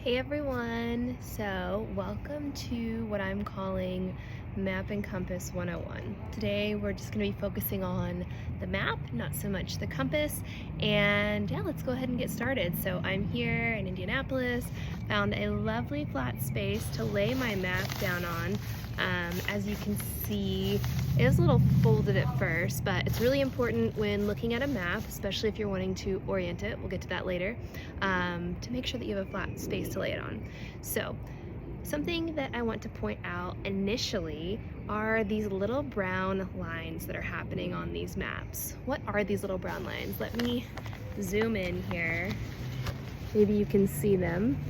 Hey everyone! So, welcome to what I'm calling Map and Compass 101. Today we're just going to be focusing on the map, not so much the compass, and yeah, let's go ahead and get started. So I'm here in Indianapolis, found a lovely flat space to lay my map down on. As you can see, it was a little folded at first, but it's really important when looking at a map, especially if you're wanting to orient it, we'll get to that later, to make sure that you have a flat space to lay it on. So, something that I want to point out initially are these little brown lines that are happening on these maps. What are these little brown lines? Let me zoom in here. Maybe you can see them.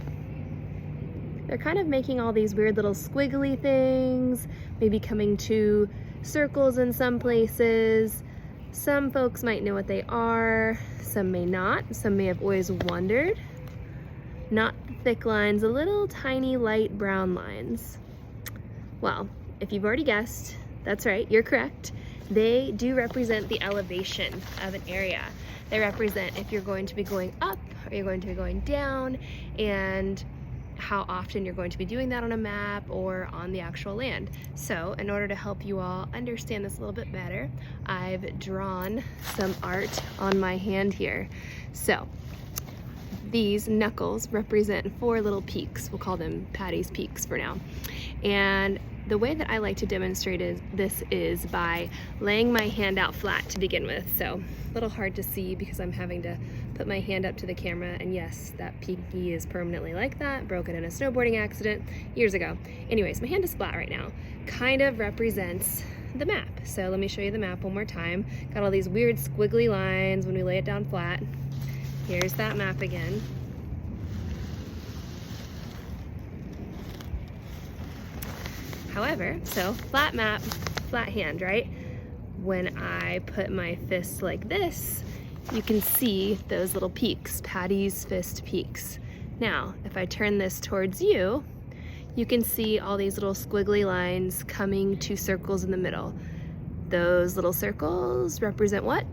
They're kind of making all these weird little squiggly things, maybe coming to circles in some places. Some folks might know what they are, some may not. Some may have always wondered. Not thick lines, a little tiny light brown lines. Well, if you've already guessed, that's right, you're correct. They do represent the elevation of an area. They represent if you're going to be going up or you're going to be going down, and how often you're going to be doing that on a map or on the actual land. So in order to help you all understand this a little bit better, I've drawn some art on my hand here. So these knuckles represent 4 little peaks. We'll call them Patty's Peaks for now. And the way that I like to demonstrate this is by laying my hand out flat to begin with. So a little hard to see because I'm having to put my hand up to the camera, and yes, that pinky is permanently like that, broken in a snowboarding accident years ago. Anyways, my hand is flat right now. Kind of represents the map. So let me show you the map one more time. Got all these weird squiggly lines when we lay it down flat. Here's that map again. However, so flat map, flat hand, right? When I put my fist like this, you can see those little peaks, Patty's fist peaks. Now, if I turn this towards you, you can see all these little squiggly lines coming to circles in the middle. Those little circles represent what?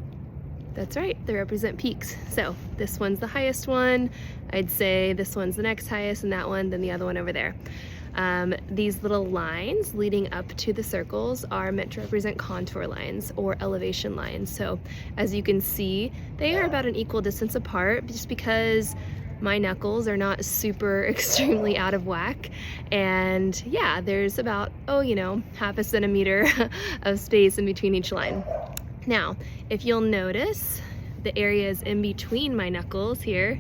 That's right, they represent peaks. So this one's the highest one. I'd say this one's the next highest, and that one, then the other one over there. These little lines leading up to the circles are meant to represent contour lines or elevation lines. So as you can see, they are about an equal distance apart just because my knuckles are not super extremely out of whack. And yeah, there's about, half a centimeter of space in between each line. Now, if you'll notice, the areas in between my knuckles here,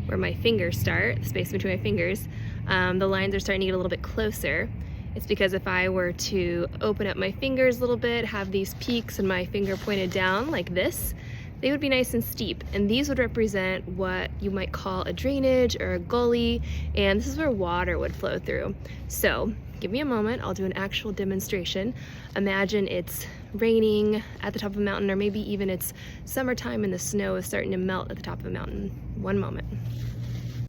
where my fingers start, the space between my fingers, the lines are starting to get a little bit closer. It's because if I were to open up my fingers a little bit, have these peaks and my finger pointed down like this, they would be nice and steep. And these would represent what you might call a drainage or a gully, and this is where water would flow through. So give me a moment, I'll do an actual demonstration. Imagine it's raining at the top of a mountain, or maybe even it's summertime and the snow is starting to melt at the top of a mountain. One moment.